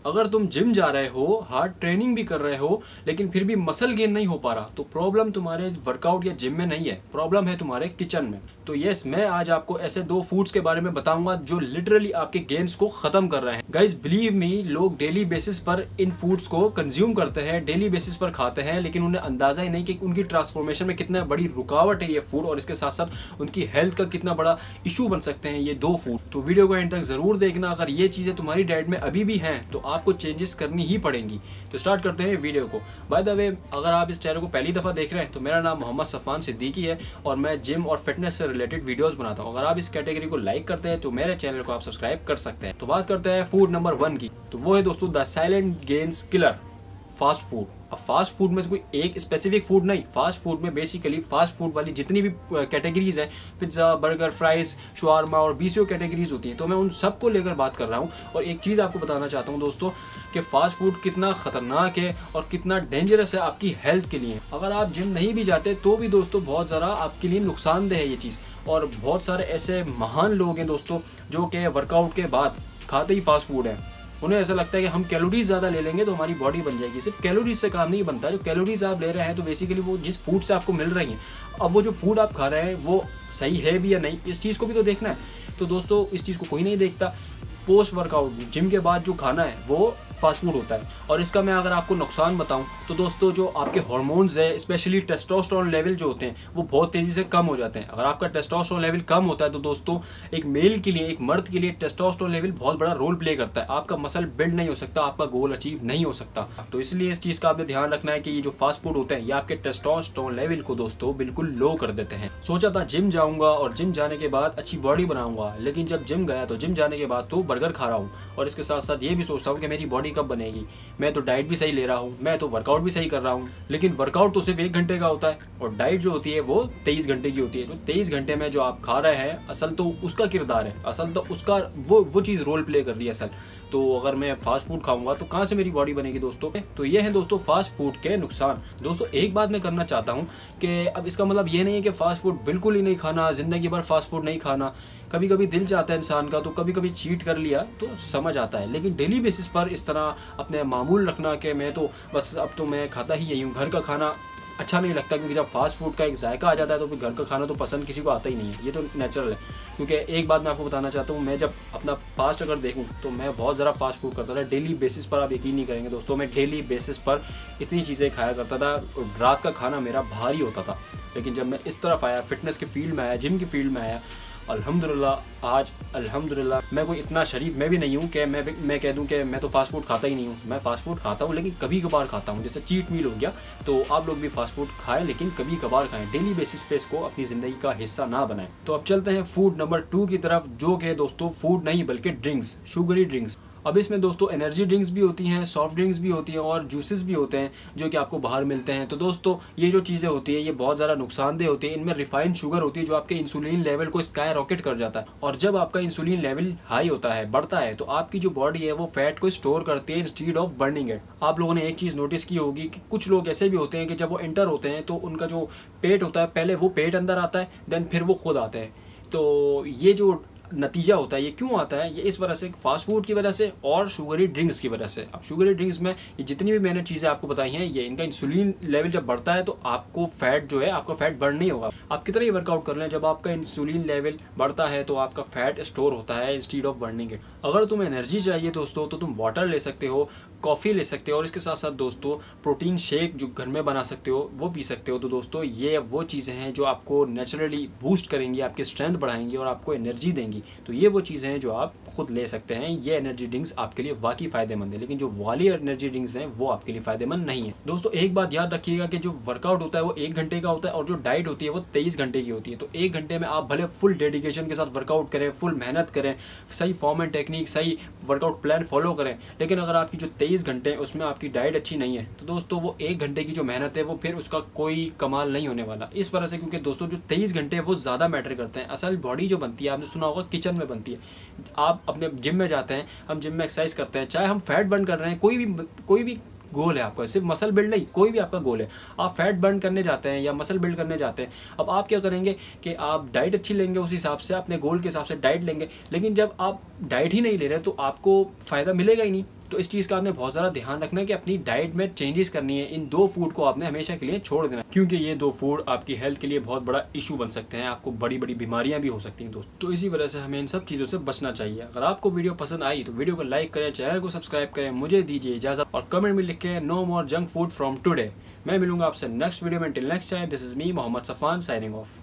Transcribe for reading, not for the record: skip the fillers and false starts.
अगर तुम जिम जा रहे हो, हार्ड ट्रेनिंग भी कर रहे हो, लेकिन फिर भी मसल गेन नहीं हो पा रहा, तो प्रॉब्लम तुम्हारे वर्कआउट या जिम में नहीं है, प्रॉब्लम है तुम्हारे किचन में। तो यस, मैं आज आपको ऐसे 2 फूड्स के बारे में बताऊंगा जो लिटरली आपके गेन्स को खत्म कर रहे हैं। गाइज बिलीव मी, लोग डेली बेसिस पर इन फूड्स को कंज्यूम करते हैं, डेली बेसिस पर खाते हैं, लेकिन उन्हें अंदाजा ही नहीं कि उनकी ट्रांसफॉर्मेशन में कितना बड़ी रुकावट है ये फूड, और इसके साथ साथ उनकी हेल्थ का कितना बड़ा इशू बन सकते हैं ये 2 फूड। तो वीडियो को एंड तक जरूर देखना। अगर ये चीजें तुम्हारी डाइट में अभी भी हैं तो आपको चेंजेस करनी ही पड़ेंगी। तो स्टार्ट करते हैं वीडियो को। बाय द वे, अगर आप इस चैनल को पहली दफा देख रहे हैं तो मेरा नाम मोहम्मद सफान सिद्दीकी है और मैं जिम और फिटनेस से रिलेटेड वीडियोस बनाता हूं। अगर आप इस कैटेगरी को लाइक करते हैं तो मेरे चैनल को आप सब्सक्राइब कर सकते हैं। तो बात करते हैं फूड नंबर 1 की। तो वो है दोस्तों the silent gains killer, fast food. अब फास्ट फूड में से कोई एक स्पेसिफिक फूड नहीं, फास्ट फूड में बेसिकली फास्ट फूड वाली जितनी भी कैटेगरीज हैं, पिज्ज़ा, बर्गर, फ्राइज, शवारमा और 20 कैटेगरीज होती हैं, तो मैं उन सबको लेकर बात कर रहा हूँ। और एक चीज़ आपको बताना चाहता हूँ दोस्तों कि फास्ट फूड कितना खतरनाक है और कितना डेंजरस है आपकी हेल्थ के लिए। अगर आप जिम नहीं भी जाते तो भी दोस्तों बहुत ज़्यादा आपके लिए नुकसानदेह है ये चीज़। और बहुत सारे ऐसे महान लोग हैं दोस्तों जो कि वर्कआउट के बाद खाते ही फास्ट फूड है। उन्हें ऐसा लगता है कि हम कैलोरीज ज़्यादा ले लेंगे तो हमारी बॉडी बन जाएगी। सिर्फ कैलोरीज से काम नहीं बनता। जो कैलोरीज आप ले रहे हैं तो बेसिकली वो जिस फूड से आपको मिल रही हैं, अब वो जो फूड आप खा रहे हैं वो सही है भी या नहीं, इस चीज़ को भी तो देखना है। तो दोस्तों इस चीज़ को कोई नहीं देखता। पोस्ट वर्कआउट जिम के बाद जो खाना है वो फास्ट फूड होता है। और इसका मैं अगर आपको नुकसान बताऊं तो दोस्तों जो आपके हार्मोन्स है, स्पेशली टेस्टोस्टेरोन लेवल जो होते हैं वो बहुत तेज़ी से कम हो जाते हैं। अगर आपका टेस्टोस्टेरोन लेवल कम होता है तो दोस्तों एक मेल के लिए, एक मर्द के लिए टेस्टोस्टेरोन लेवल बहुत बड़ा रोल प्ले करता है। आपका मसल बिल्ड नहीं हो सकता, आपका गोल अचीव नहीं हो सकता। तो इसलिए इस चीज़ का आपने ध्यान रखना है कि ये जो फास्ट फूड होते हैं ये आपके टेस्टोस्टेरोन लेवल को दोस्तों बिल्कुल लो कर देते हैं। सोचा था जिम जाऊँगा और जिम जाने के बाद अच्छी बॉडी बनाऊंगा, लेकिन जब जिम गया तो जिम जाने के बाद तो बर्गर खा रहा हूँ और इसके साथ साथ ये भी सोचता हूँ कि मेरी बॉडी कब बनेगी। मैं तो डाइट भी सही ले रहा हूँ, मैं तो वर्कआउट भी सही कर रहा हूँ, लेकिन वर्कआउट तो सिर्फ 1 घंटे का होता है और डाइट जो होती है वो 23 घंटे की होती है। तो 23 घंटे में जो आप खा रहे हैं असल तो उसका किरदार है, असल तो उसका वो चीज़ रोल प्ले कर रही है असल। तो अगर मैं फास्ट फूड खाऊंगा तो कहाँ से मेरी बॉडी बनेगी दोस्तों। तो ये है दोस्तों फास्ट फूड के नुकसान। दोस्तों एक बात मैं करना चाहता हूँ कि अब इसका मतलब ये नहीं है कि फास्ट फूड बिल्कुल ही नहीं खाना, जिंदगी भर फास्ट फूड नहीं खाना। कभी कभी दिल चाहता है इंसान का तो कभी कभी चीट कर लिया तो समझ आता है, लेकिन डेली बेसिस पर इस तरह अपने मामूल रखना कि मैं तो बस अब तो मैं खाता ही यही हूँ, घर का खाना अच्छा नहीं लगता। क्योंकि जब फास्ट फूड का एक जायका आ जाता है तो फिर घर का खाना तो पसंद किसी को आता ही नहीं है, ये तो नेचुरल है। क्योंकि एक बात मैं आपको बताना चाहता हूँ, मैं जब अपना पास्ट अगर देखूँ तो मैं बहुत ज़्यादा फास्ट फूड करता था डेली बेसिस पर। आप यकीन नहीं करेंगे दोस्तों, मैं डेली बेसिस पर इतनी चीज़ें खाया करता था, रात का खाना मेरा भारी होता था। लेकिन जब मैं इस तरफ आया, फिटनेस की फील्ड में आया, जिम की फील्ड में आया, अल्हम्दुलिल्लाह आज अल्हम्दुलिल्लाह मैं कोई इतना शरीफ मैं भी नहीं हूँ कि मैं कह दूँ कि मैं तो फास्ट फूड खाता ही नहीं हूँ। मैं फास्ट फूड खाता हूँ लेकिन कभी कभार खाता हूँ, जैसे चीट मील हो गया। तो आप लोग भी फास्ट फूड खाएं लेकिन कभी कभार खाएं, डेली बेसिस पे इसको अपनी ज़िंदगी का हिस्सा ना बनाएं। तो अब चलते हैं फूड नंबर 2 की तरफ, जो कि दोस्तों फूड नहीं बल्कि ड्रिंक्स, शुगरी ड्रिंक्स। अब इसमें दोस्तों एनर्जी ड्रिंक्स भी होती हैं, सॉफ्ट ड्रिंक्स भी होती हैं और जूसेस भी होते हैं जो कि आपको बाहर मिलते हैं। तो दोस्तों ये जो चीज़ें होती हैं ये बहुत ज़्यादा नुकसानदेह होती है। इनमें रिफाइंड शुगर होती है जो आपके इंसुलिन लेवल को स्काई रॉकेट कर जाता है। और जब आपका इंसुलिन लेवल हाई होता है, बढ़ता है, तो आपकी जो बॉडी है वो फैट को स्टोर करती है इंस्टीड ऑफ बर्निंग इट। आप लोगों ने एक चीज़ नोटिस की होगी कि कुछ लोग ऐसे भी होते हैं कि जब वो एंटर होते हैं तो उनका जो पेट होता है, पहले वो पेट अंदर आता है, देन फिर वो खुद आते हैं। तो ये जो नतीजा होता है ये क्यों आता है, ये इस वजह से, फास्ट फूड की वजह से और शुगरी ड्रिंक्स की वजह से। अब शुगरी ड्रिंक्स में ये जितनी भी मैंने चीज़ें आपको बताई हैं, ये इनका इंसुलिन लेवल जब बढ़ता है तो आपको फैट जो है, आपका फैट बर्न नहीं होगा। आप कितना ही वर्कआउट कर लें, जब आपका इंसुलिन लेवल बढ़ता है तो आपका फैट स्टोर होता है इंस्टीड ऑफ बर्निंग इट। अगर तुम्हें एनर्जी चाहिए दोस्तों तो तुम वाटर ले सकते हो, कॉफ़ी ले सकते हो और इसके साथ साथ दोस्तों प्रोटीन शेक जो घर में बना सकते हो वो पी सकते हो। तो दोस्तों ये वो चीज़ें हैं जो आपको नेचुरली बूस्ट करेंगी, आपकी स्ट्रेंथ बढ़ाएंगी और आपको एनर्जी देंगी। तो ये वो चीज़ें हैं जो आप खुद ले सकते हैं। ये एनर्जी ड्रिंक्स आपके लिए वाकई फ़ायदेमंद है, लेकिन जो वाली एनर्जी ड्रिंक्स हैं वो आपके लिए फ़ायदेमंद नहीं है। दोस्तों एक बात याद रखिएगा कि जो वर्कआउट होता है वो 1 घंटे का होता है और जो डाइट होती है वो 23 घंटे की होती है। तो 1 घंटे में आप भले फुल डेडिकेशन के साथ वर्कआउट करें, फुल मेहनत करें, सही फॉर्म एंड टेक्निक, सही वर्कआउट प्लान फॉलो करें, लेकिन अगर आपकी जो 23 घंटे हैं उसमें आपकी डाइट अच्छी नहीं है तो दोस्तों वो 1 घंटे की जो मेहनत है वो फिर उसका कोई कमाल नहीं होने वाला। इस वजह से क्योंकि दोस्तों जो 23 घंटे हैं वो ज़्यादा मैटर करते हैं। असल बॉडी जो बनती है, आपने सुना होगा किचन में बनती है। आप अपने जिम में जाते हैं, हम जिम में एक्सरसाइज करते हैं, चाहे हम फैट बर्न कर रहे हैं, कोई भी गोल है आपका, सिर्फ मसल बिल्ड नहीं, कोई भी आपका गोल है, आप फैट बर्न करने जाते हैं या मसल बिल्ड करने जाते हैं। अब आप क्या करेंगे कि आप डाइट अच्छी लेंगे, उस हिसाब से अपने गोल के हिसाब से डाइट लेंगे, लेकिन जब आप डाइट ही नहीं ले रहे तो आपको फ़ायदा मिलेगा ही नहीं। तो इस चीज़ का आपने बहुत ज़्यादा ध्यान रखना है कि अपनी डाइट में चेंजेस करनी है। इन 2 फूड को आपने हमेशा के लिए छोड़ देना, क्योंकि ये 2 फूड आपकी हेल्थ के लिए बहुत बड़ा इशू बन सकते हैं, आपको बड़ी बड़ी बीमारियां भी हो सकती हैं दोस्तों। तो इसी वजह से हमें इन सब चीज़ों से बचना चाहिए। अगर आपको वीडियो पसंद आई तो वीडियो को लाइक करें, चैनल को सब्सक्राइब करें, मुझे दीजिए इजाज़त और कमेंट में लिखें no more junk food from today. मैं मिलूंगा आपसे नेक्स्ट वीडियो में। Till next time, this is me Mohammad Safan signing of.